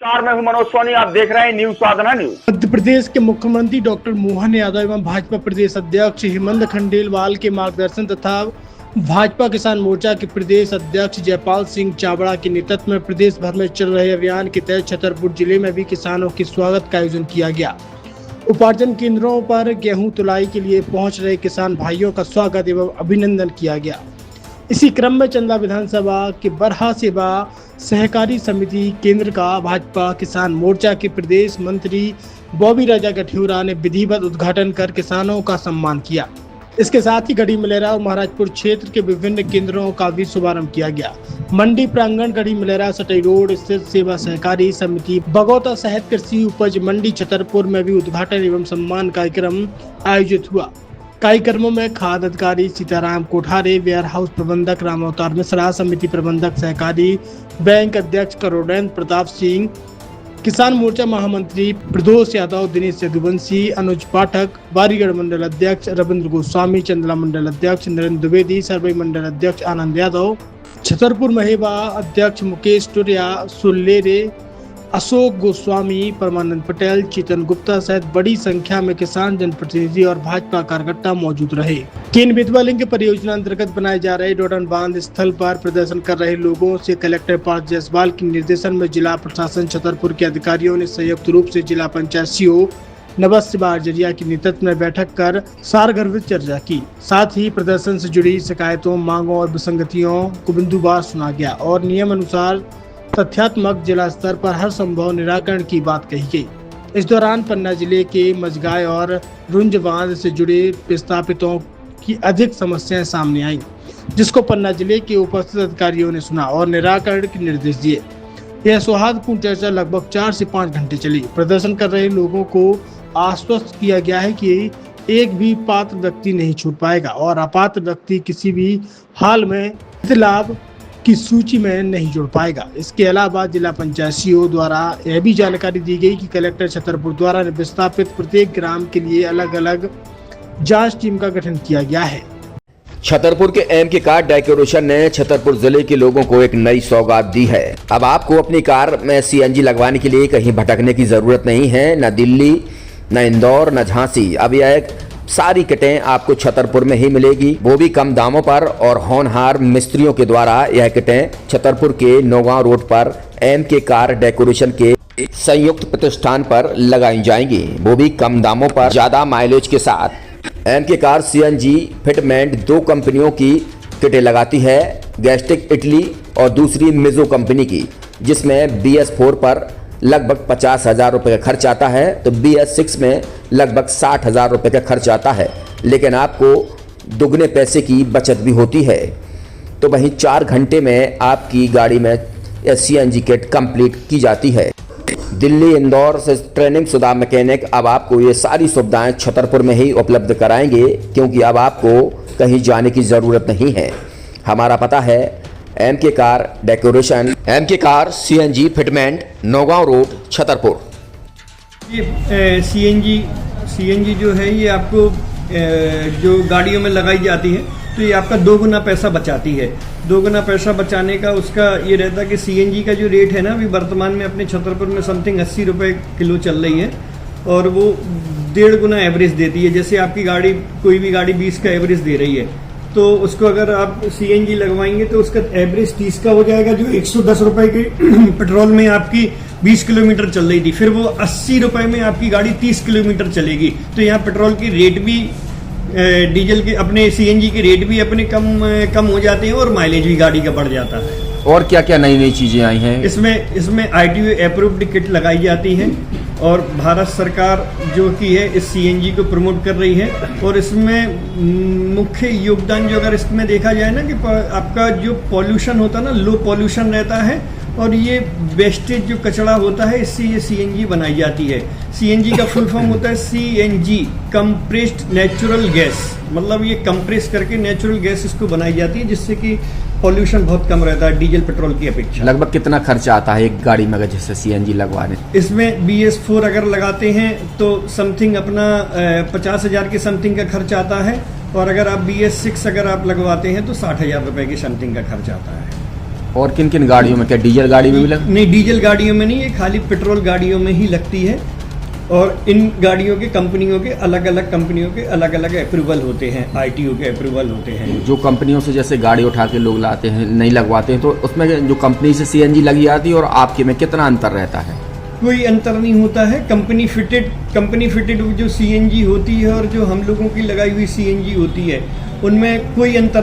नमस्कार, मैं हूं मनोज सोनी। आप देख रहे हैं न्यूज साधना न्यूज। मध्य प्रदेश के मुख्यमंत्री डॉक्टर मोहन यादव एवं भाजपा प्रदेश अध्यक्ष हेमंत खंडेलवाल के मार्गदर्शन तथा भाजपा किसान मोर्चा के प्रदेश अध्यक्ष जयपाल सिंह चावड़ा के नेतृत्व में प्रदेश भर में चल रहे अभियान के तहत छतरपुर जिले में भी किसानों के स्वागत का आयोजन किया गया। उपार्जन केंद्रों पर गेहूं तुलाई के लिए पहुंच रहे किसान भाइयों का स्वागत एवं अभिनंदन किया गया। इसी क्रम में चंदा विधानसभा के बरहा सेवा सहकारी समिति केंद्र का भाजपा किसान मोर्चा के प्रदेश मंत्री बॉबी राजा गठियोरा ने विधिवत उद्घाटन कर किसानों का सम्मान किया। इसके साथ ही गढ़ी मलेरा और महाराजपुर क्षेत्र के विभिन्न केंद्रों का भी शुभारंभ किया गया। मंडी प्रांगण गढ़ी मलेरा सटई रोड स्थित सेवा सहकारी समिति बगौता सहित कृषि उपज मंडी छतरपुर में भी उद्घाटन एवं सम्मान कार्यक्रम आयोजित हुआ। कार्यक्रमों में खाद्य अधिकारी सीताराम कोठारे, वेयर हाउस प्रबंधक राम अवतार मिश्रा, समिति प्रबंधक सहकारी बैंक अध्यक्ष करोड़ेंद्र प्रताप सिंह, किसान मोर्चा महामंत्री प्रदोष यादव, दिनेश यदुवंशी, अनुज पाठक, बारीगढ़ मंडल अध्यक्ष रविंद्र गोस्वामी, चंदला मंडल अध्यक्ष नरेंद्र द्विवेदी, सरवई मंडल अध्यक्ष आनंद यादव, छतरपुर महेबा अध्यक्ष मुकेश टुरिया, सुल्लेरे, अशोक गोस्वामी, परमानंद पटेल, चेतन गुप्ता सहित बड़ी संख्या में किसान जनप्रतिनिधि और भाजपा कार्यकर्ता मौजूद रहे। केन बेतवा लिंक परियोजना अंतर्गत बनाए जा रहे डोडन बांध स्थल पर प्रदर्शन कर रहे लोगों से कलेक्टर पार्थ जायसवाल के निर्देशन में जिला प्रशासन छतरपुर के अधिकारियों ने संयुक्त रूप से जिला पंचायत सीओ नवस्य बारजरिया की नेतृत्व में बैठक कर सारगर्भित चर्चा की। साथ ही प्रदर्शन से जुड़ी शिकायतों, मांगों और विसंगतियों को बिंदुवार सुना गया और नियम अनुसार तथ्यात्मक जिला स्तर पर हर संभव निराकरण की बात कही गई। इस दौरान पन्ना जिले के मझगांव और रुंज बांध से जुड़े विस्थापितों की अधिक समस्याएं सामने आईं, जिसको पन्ना जिले के उपस्थित अधिकारियों ने सुना और निराकरण के निर्देश दिए। यह सौहार्दपूर्ण चर्चा लगभग 4 से 5 घंटे चली। प्रदर्शन कर रहे लोगों को आश्वस्त किया गया है कि एक भी पात्र व्यक्ति नहीं छूट पाएगा और अपात्र व्यक्ति किसी भी हाल में लाभ की सूची में नहीं जुड़ पाएगा। इसके अलावा जिला पंचायत सीओ द्वारा यह भी जानकारी दी गई कि कलेक्टर छतरपुर द्वारा विस्थापित प्रत्येक ग्राम के लिए अलग अलग जांच टीम का गठन किया गया है। छतरपुर के एमके कार डेकोरेशन ने छतरपुर जिले के लोगों को एक नई सौगात दी है। अब आपको अपनी कार में सीएनजी लगवाने के लिए कहीं भटकने की जरूरत नहीं है, न दिल्ली, न इंदौर, न झांसी। अब यह सारी किटें आपको छतरपुर में ही मिलेगी, वो भी कम दामों पर और होनहार मिस्त्रियों के द्वारा। यह किटें छतरपुर के नौगांव रोड पर एमके कार डेकोरेशन के संयुक्त प्रतिष्ठान पर लगाई जाएंगी, वो भी कम दामों पर, ज्यादा माइलेज के साथ। एमके कार सीएनजी फिटमेंट 2 कंपनियों की किटें लगाती है, गैस्टिक इटली और दूसरी मिजो कंपनी की, जिसमें BS4 पर लगभग 50,000 रुपये का खर्च आता है, तो BS6 में लगभग 60,000 रुपये का खर्च आता है, लेकिन आपको दुगने पैसे की बचत भी होती है। तो वहीं 4 घंटे में आपकी गाड़ी में सीएनजी किट कंप्लीट की जाती है। दिल्ली, इंदौर से ट्रेनिंग शुदा मैकेनिक अब आपको ये सारी सुविधाएं छतरपुर में ही उपलब्ध कराएंगे, क्योंकि अब आपको कहीं जाने की ज़रूरत नहीं है। हमारा पता है MK car decoration, MK car CNG fitment, Naugaon road, Chhatarpur. ये सीएनजी जो है ये आपको जो गाड़ियों में लगाई जाती है तो ये आपका 2 गुना पैसा बचाती है। 2 गुना पैसा बचाने का उसका ये रहता है कि सीएनजी का जो रेट है ना, अभी वर्तमान में अपने छतरपुर में समथिंग 80 रुपये किलो चल रही है और वो 1.5 गुना एवरेज देती है। जैसे आपकी गाड़ी, कोई भी गाड़ी 20 का एवरेज दे रही है, तो उसको अगर आप सीएनजी लगवाएंगे तो उसका एवरेज 30 का हो जाएगा। जो 110 रुपए के पेट्रोल में आपकी 20 किलोमीटर चल रही थी, फिर वो 80 रुपए में आपकी गाड़ी 30 किलोमीटर चलेगी। तो यहाँ पेट्रोल की रेट भी, डीजल के, अपने सीएनजी के रेट भी अपने कम हो जाते हैं और माइलेज भी गाड़ी का बढ़ जाता है। और क्या क्या नई नई चीजें आई हैं? इसमें ITO अप्रूव्ड किट लगाई जाती है और भारत सरकार जो की है इस सीएनजी को प्रमोट कर रही है। और इसमें मुख्य योगदान जो अगर इसमें देखा जाए ना, कि आपका जो पॉल्यूशन होता है ना, लो पॉल्यूशन रहता है और ये वेस्टेज जो कचरा होता है, इससे ये सीएनजी बनाई जाती है। सीएनजी का फुल फॉर्म होता है CNG, कंप्रेस्ड नेचुरल गैस। मतलब ये कंप्रेस करके नेचुरल गैस इसको बनाई जाती है, जिससे कि पॉल्यूशन बहुत कम रहता है डीजल पेट्रोल की अपेक्षा। लगभग कितना खर्चा आता है एक गाड़ी में अगर जैसे सीएनजी लगवाने? इसमें BS4 अगर लगाते हैं तो समथिंग अपना 50,000 के समथिंग का खर्च आता है और अगर आप BS6 अगर आप लगवाते हैं तो 60,000 रुपए की समथिंग का खर्च आता है। और किन किन गाड़ियों में, क्या डीजल गाड़ी में भी नहीं, डीजल गाड़ियों में नहीं, ये खाली पेट्रोल गाड़ियों में ही लगती है। और इन गाड़ियों के कंपनियों के अलग अलग अप्रूवल होते हैं, आईटीओ के अप्रूवल होते हैं। जो कंपनियों से जैसे गाड़ी उठा के लोग लाते हैं, नहीं लगवाते हैं, तो उसमें जो कंपनी से सीएनजी लगी आती है और आपके में कितना अंतर रहता है? कोई अंतर नहीं होता है। कंपनी फिटेड जो सीएनजी होती है और जो हम लोगों की लगाई हुई सीएनजी होती है, उनमें कोई अंतर